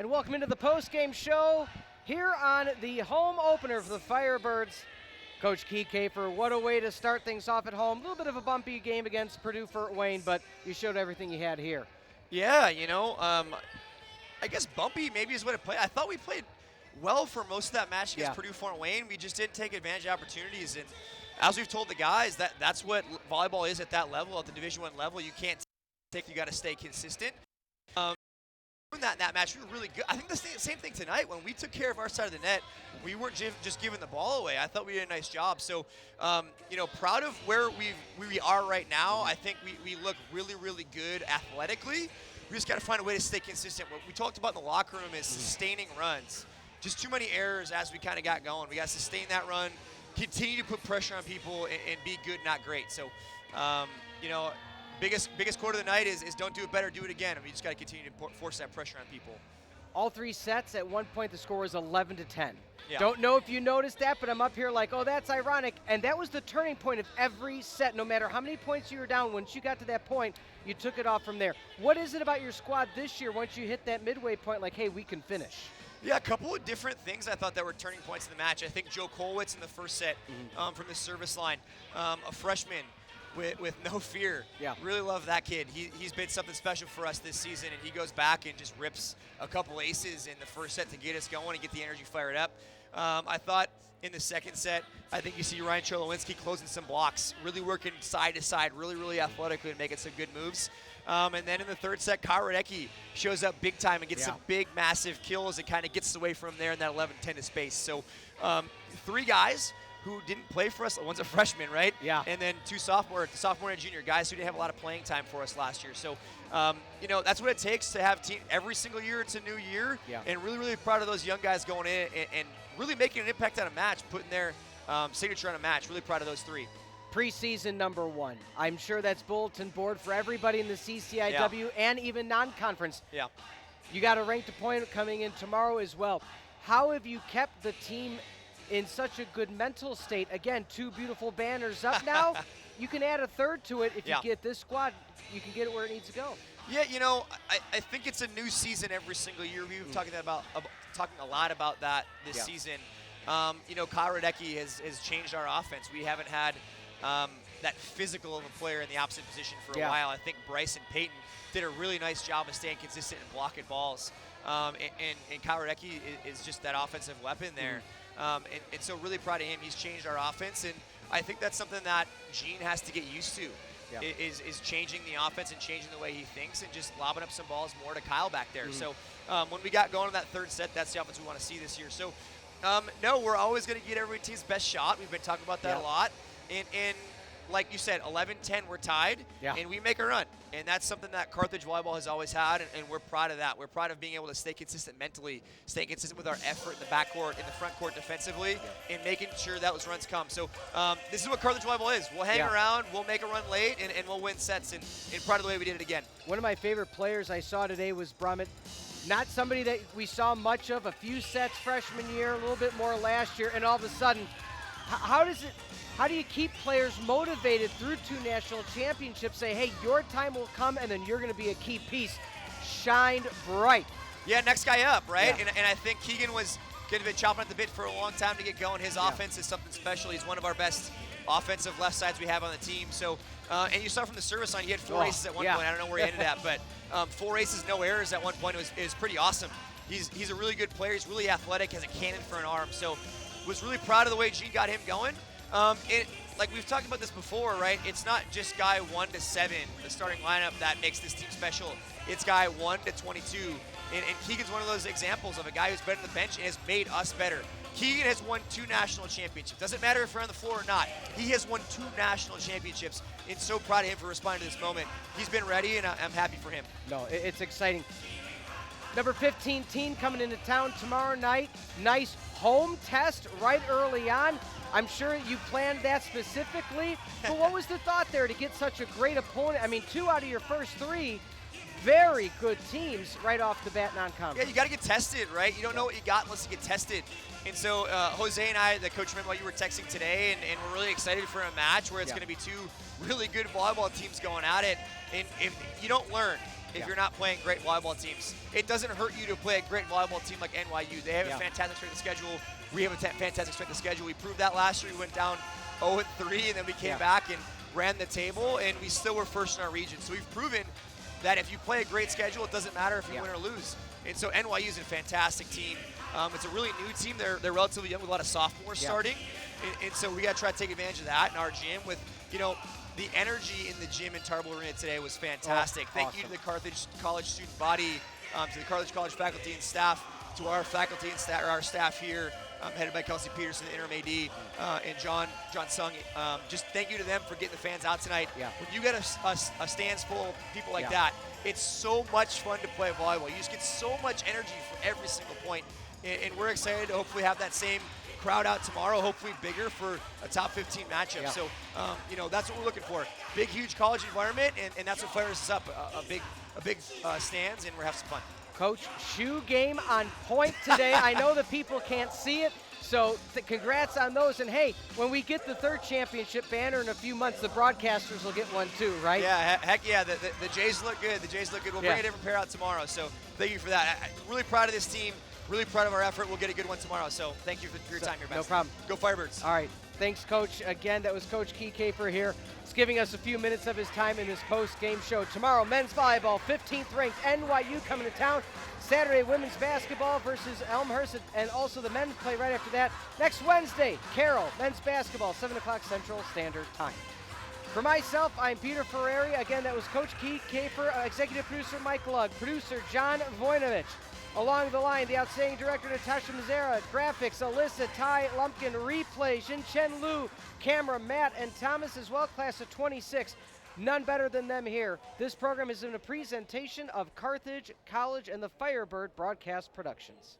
and welcome into the post-game show here on the home opener for the Firebirds. Coach Kieckhefer, what a way to start things off at home. A little bit of a bumpy game against Purdue Fort Wayne, but you showed everything you had here. Yeah, I guess bumpy maybe is what it played. I thought we played well for most of that match against Purdue Fort Wayne. We just didn't take advantage of opportunities, and as we've told the guys, that's what volleyball is at that level, at the Division I level. You can't take, you got to stay consistent. In that match, we were really good. I think the same thing tonight. When we took care of our side of the net, we weren't just giving the ball away. I thought we did a nice job. So, proud of where we are right now. I think we look really, really good athletically. We just got to find a way to stay consistent. What we talked about in the locker room is sustaining runs. Just too many errors as we kind of got going. We got to sustain that run, continue to put pressure on people, and be good, not great. So, biggest quote of the night is don't do it better, do it again. And we just got to continue to force that pressure on people. All three sets, at one point the score was 11-10. Yeah. Don't know if you noticed that, but I'm up here like, oh, that's ironic. And that was the turning point of every set. No matter how many points you were down, once you got to that point, you took it off from there. What is it about your squad this year once you hit that midway point, like, hey, we can finish? Yeah, a couple of different things I thought that were turning points in the match. I think Joe Kolwitz in the first set from the service line, a freshman with no fear. Yeah. Really love that kid. He's been something special for us this season, and he goes back and just rips a couple aces in the first set to get us going and get the energy fired up. I thought in the second set, I think you see Ryan Cholowinski closing some blocks, really working side to side, really, really athletically and making some good moves. And then in the third set, Karadecki shows up big time and gets some big, massive kills and kind of gets away from there in that 11-10 to space. So three guys who didn't play for us. One's a freshman, right? Yeah. And then two sophomore and junior guys who didn't have a lot of playing time for us last year. So, that's what it takes to have team. Every single year, it's a new year. Yeah. And really, really proud of those young guys going in and really making an impact on a match, putting their signature on a match. Really proud of those three. Preseason number one. I'm sure that's bulletin board for everybody in the CCIW and even non-conference. Yeah. You got a ranked opponent coming in tomorrow as well. How have you kept the team in such a good mental state? Again, two beautiful banners up now. You can add a third to it if you get this squad. You can get it where it needs to go. Yeah, I think it's a new season every single year. We've been talking a lot about that this season. Karadecki has changed our offense. We haven't had that physical of a player in the opposite position for a while. I think Bryson Payton did a really nice job of staying consistent and blocking balls. And Karadecki is just that offensive weapon there. And so really proud of him. He's changed our offense, and I think that's something that Gene has to get used to, is changing the offense and changing the way he thinks and just lobbing up some balls more to Kyle back there. So when we got going in that third set, that's the offense we want to see this year. So, no, we're always going to get every team's best shot. We've been talking about that a lot. And like you said, 11-10, we're tied, and we make a run. And that's something that Carthage volleyball has always had, and we're proud of that. We're proud of being able to stay consistent mentally, stay consistent with our effort in the backcourt, in the front court defensively, and making sure that those runs come. So this is what Carthage volleyball is. We'll hang around, we'll make a run late, and we'll win sets, and proud of the way we did it again. One of my favorite players I saw today was Brummett. Not somebody that we saw much of, a few sets freshman year, a little bit more last year, and all of a sudden, how do you keep players motivated through two national championships, say, hey, your time will come and then you're going to be a key piece? Shined bright. Yeah, next guy up, right? Yeah. And I think Keegan was going to be chomping at the bit for a long time to get going. His offense is something special. He's one of our best offensive left sides we have on the team. So, and you saw from the service line, he had four aces at one point. I don't know where he ended at, but 4 aces, no errors at one point is pretty awesome. He's a really good player. He's really athletic, has a cannon for an arm. So was really proud of the way Gene got him going. Like we've talked about this before, right? It's not just guy 1 to 7, the starting lineup, that makes this team special. It's guy 1 to 22. And Keegan's one of those examples of a guy who's been on the bench and has made us better. Keegan has won 2 national championships. Doesn't matter if we're on the floor or not. He has won 2 national championships. And so proud of him for responding to this moment. He's been ready, and I'm happy for him. No, it's exciting. Number 15 team coming into town tomorrow night. Nice home test right early on. I'm sure you planned that specifically, but what was the thought there to get such a great opponent? I mean, 2 out of your first 3 very good teams right off the bat, non-conference. Yeah, you got to get tested, right? You don't know what you got unless you get tested. And so Jose and I, the coach, remember you were texting today, and we're really excited for a match where it's going to be 2 really good volleyball teams going at it. And if you don't learn if you're not playing great volleyball teams. It doesn't hurt you to play a great volleyball team like NYU. They have a fantastic strength of schedule. We have a fantastic strength of schedule. We proved that last year. We went down 0-3, and then we came back and ran the table, and we still were first in our region. So we've proven that if you play a great schedule, it doesn't matter if you win or lose. And so NYU is a fantastic team. It's a really new team. They're relatively young with a lot of sophomores starting. And so we got to try to take advantage of that in our gym with, the energy in the gym in Tarbell Arena today was fantastic. Thank you to the Carthage College student body, to the Carthage College faculty and staff, to our faculty and our staff here, headed by Kelsey Peterson, the interim AD, and John Sung. Just thank you to them for getting the fans out tonight. When you get a stands full of people like that, it's so much fun to play volleyball. You just get so much energy for every single point. And we're excited to hopefully have that same crowd out tomorrow, hopefully bigger for a top 15 matchup. So, that's what we're looking for. Big, huge college environment, and that's what fires us up, a big stands, and we're having some fun. Coach, shoe game on point today. I know the people can't see it, so congrats on those. And, hey, when we get the third championship banner in a few months, the broadcasters will get one too, right? Yeah, heck yeah. The Jays look good. The Jays look good. We'll bring a different pair out tomorrow, so thank you for that. I'm really proud of this team. Really proud of our effort. We'll get a good one tomorrow. So thank you for your time. Your best. No problem. Go Firebirds. All right. Thanks, Coach. Again, that was Coach Kieckhefer here. He's giving us a few minutes of his time in this post-game show. Tomorrow, men's volleyball, 15th ranked NYU coming to town. Saturday, women's basketball versus Elmhurst, and also the men play right after that. Next Wednesday, Carroll, men's basketball, 7 o'clock Central Standard Time. For myself, I'm Peter Ferrari. Again, that was Coach Kieckhefer, executive producer Mike Lugg, producer John Voinovich. Along the line, the outstanding director Natasha Mazzara, graphics Alyssa, Ty Lumpkin, replay Jin-Chen Liu, camera Matt and Thomas as well, class of 26. None better than them here. This program is in a presentation of Carthage College and the Firebird Broadcast Productions.